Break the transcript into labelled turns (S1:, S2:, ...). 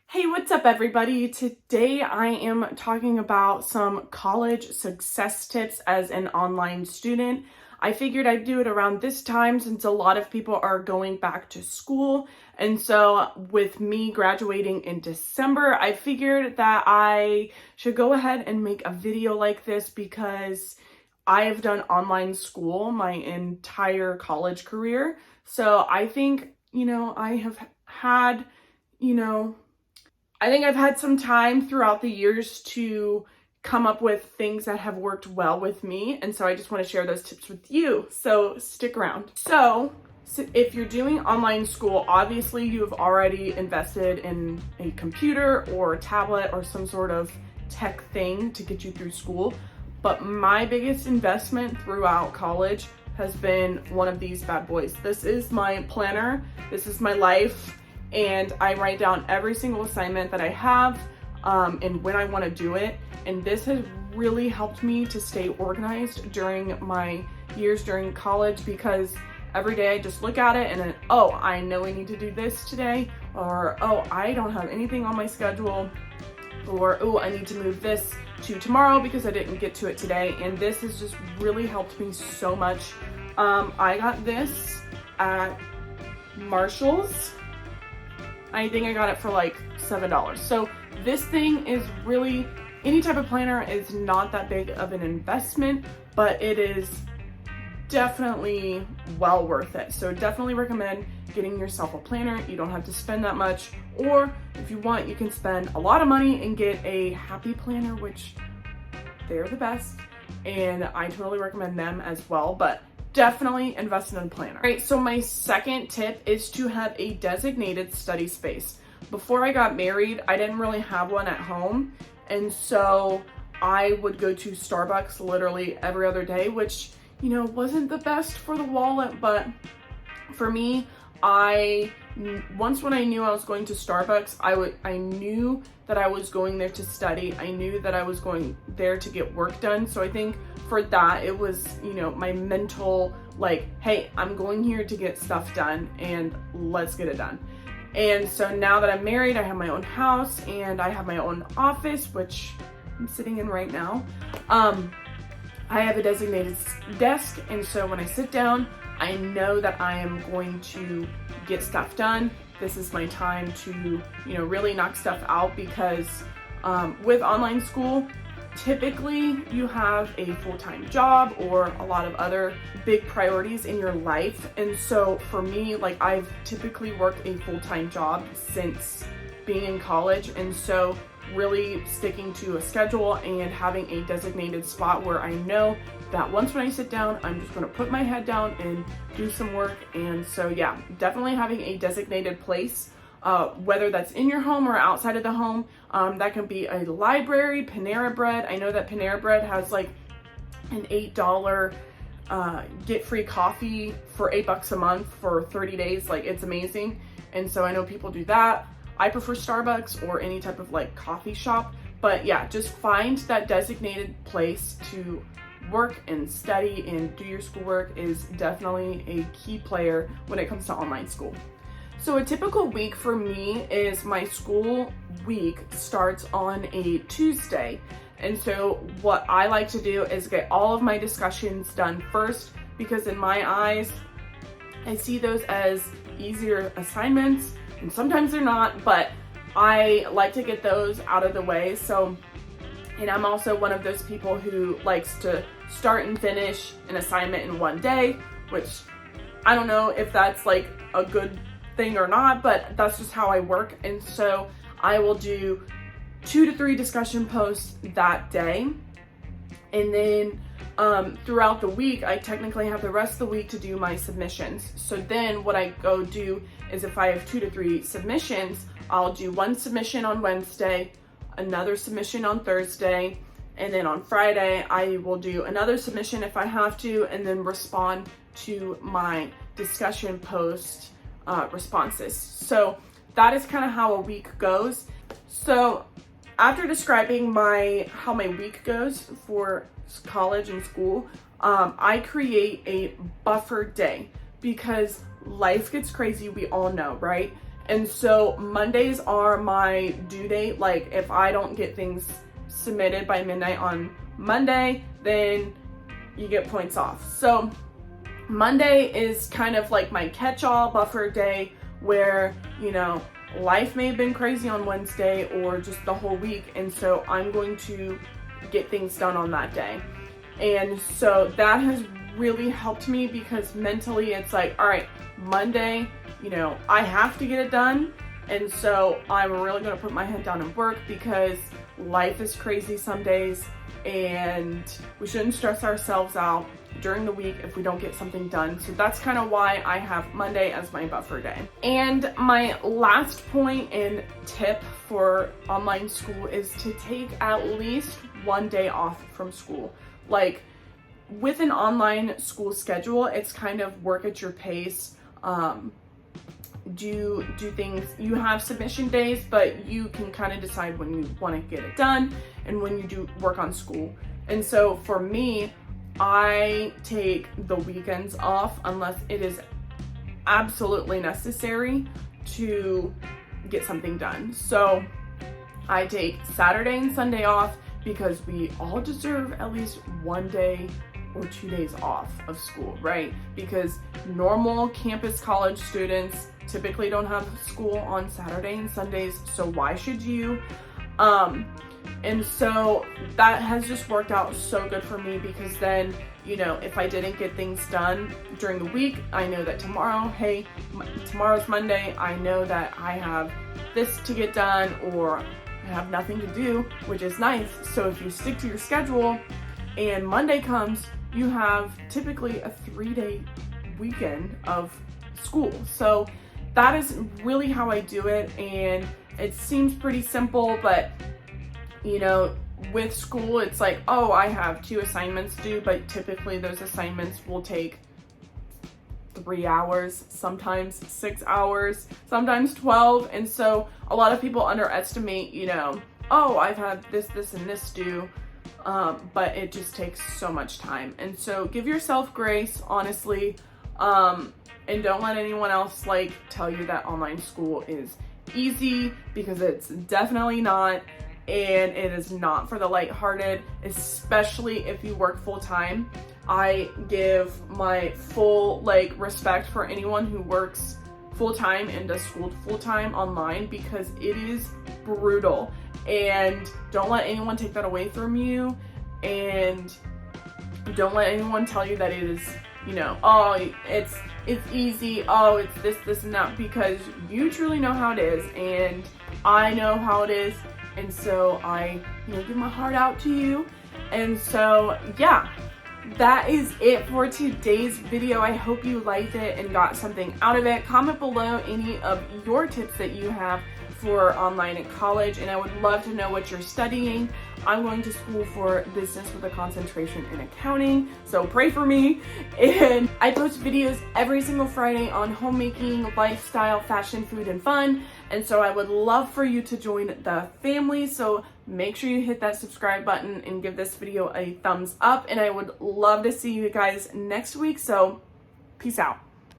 S1: Hey, what's up everybody? Today I am talking about some college success tips as an online student. I figured I'd do it around this time since a lot of people are going back to school. And so with me graduating in December, I figured that I should go ahead and make a video like this because I have done online school my entire college career. So I think, I have had, I think I've had some time throughout the years to come up with things that have worked well with me. And so I just want to share those tips with you. So stick around. So if you're doing online school, obviously you have already invested in a computer or a tablet or some sort of tech thing to get you through school. But my biggest investment throughout college has been one of these bad boys. This is my planner. This is my life. And I write down every single assignment that I have and when I want to do it. And this has really helped me to stay organized during my years during college because every day I just look at it and then, oh, I know I need to do this today, or oh, I don't have anything on my schedule, or oh, I need to move this to tomorrow because I didn't get to it today. And this has just really helped me so much. I got this at Marshall's. I think I got it for like $7. So this thing is really, any type of planner is not that big of an investment, but it is definitely well worth it. So definitely recommend getting yourself a planner. You don't have to spend that much, or if you want, you can spend a lot of money and get a Happy Planner, which they're the best. And I totally recommend them as well, but definitely invest in a planner. All right, so my second tip is to have a designated study space. Before I got married, I didn't really have one at home. And so I would go to Starbucks literally every other day, which, wasn't the best for the wallet. But for me, once when I knew I was going to Starbucks, I knew that I was going there to study. I knew that I was going there to get work done. So I think for that, it was, my mental, like, hey, I'm going here to get stuff done and let's get it done. And so now that I'm married, I have my own house and I have my own office, which I'm sitting in right now. I have a designated desk. And so when I sit down, I know that I am going to get stuff done. This is my time to, really knock stuff out because with online school, typically you have a full-time job or a lot of other big priorities in your life. And so for me, like, I've typically worked a full-time job since being in college. And so really sticking to a schedule and having a designated spot where I know that once when I sit down, I'm just going to put my head down and do some work. And so yeah, definitely having a designated place, whether that's in your home or outside of the home. That can be a library, Panera Bread. I know that Panera Bread has like an $8 get free coffee for $8 a month for 30 days. Like, it's amazing. And so I know people do that. I prefer Starbucks or any type of like coffee shop. But yeah, just find that designated place to work and study and do your schoolwork is definitely a key player when it comes to online school. So a typical week for me is my school week starts on a Tuesday. And so what I like to do is get all of my discussions done first, because in my eyes, I see those as easier assignments, and sometimes they're not, but I like to get those out of the way. And I'm also one of those people who likes to start and finish an assignment in one day, which I don't know if that's like a good thing or not, but that's just how I work. And so I will do 2 to 3 discussion posts that day. And then throughout the week, I technically have the rest of the week to do my submissions. So then what I go do is, if I have 2 to 3 submissions, I'll do one submission on Wednesday, another submission on Thursday, and then on Friday, I will do another submission if I have to, and then respond to my discussion post responses. So that is kind of how a week goes. So after describing how my week goes for college and school, I create a buffer day because life gets crazy, we all know, right? And so Mondays are my due date. Like if I don't get things submitted by midnight on Monday, then you get points off. So Monday is kind of like my catch-all buffer day where, you know, life may have been crazy on Wednesday or just the whole week. And so I'm going to get things done on that day. And so that has really helped me because mentally it's like, all right, Monday, you know, I have to get it done. And so I'm really going to put my head down and work because life is crazy some days and we shouldn't stress ourselves out during the week if we don't get something done. So that's kind of why I have Monday as my buffer day. And my last point and tip for online school is to take at least one day off from school. Like with an online school schedule, it's kind of work at your pace. Do things, you have submission days, but you can kind of decide when you want to get it done and when you do work on school. And so for me, I take the weekends off unless it is absolutely necessary to get something done. So I take Saturday and Sunday off because we all deserve at least one day or 2 days off of school, right? Because normal campus college students typically don't have school on Saturday and Sundays, so why should you? And so that has just worked out so good for me because then, you know, if I didn't get things done during the week, I know that tomorrow, hey, tomorrow's Monday, I know that I have this to get done or I have nothing to do, which is nice. So if you stick to your schedule and Monday comes, you have typically a 3-day weekend of school. So that is really how I do it. And it seems pretty simple, but you know, with school, it's like, oh, I have 2 assignments due, but typically those assignments will take 3 hours, sometimes 6 hours, sometimes 12. And so a lot of people underestimate, you know, oh, I've had this, and this due. But it just takes so much time. And so give yourself grace, honestly, and don't let anyone else like tell you that online school is easy because it's definitely not. And it is not for the lighthearted, especially if you work full time. I give my full respect for anyone who works full time and does school full time online because it is brutal. And don't let anyone take that away from you. And don't let anyone tell you that it is, you know, oh, it's easy, oh, it's this and that, because you truly know how it is and I know how it is. And so I, you know, give my heart out to you. And so, yeah, that is it for today's video. I hope you liked it and got something out of it. Comment below any of your tips that you have for online and college. And I would love to know what you're studying. I'm going to school for business with a concentration in accounting, so pray for me. And I post videos every single Friday on homemaking, lifestyle, fashion, food, and fun. And so I would love for you to join the family. So make sure you hit that subscribe button and give this video a thumbs up. And I would love to see you guys next week. So peace out.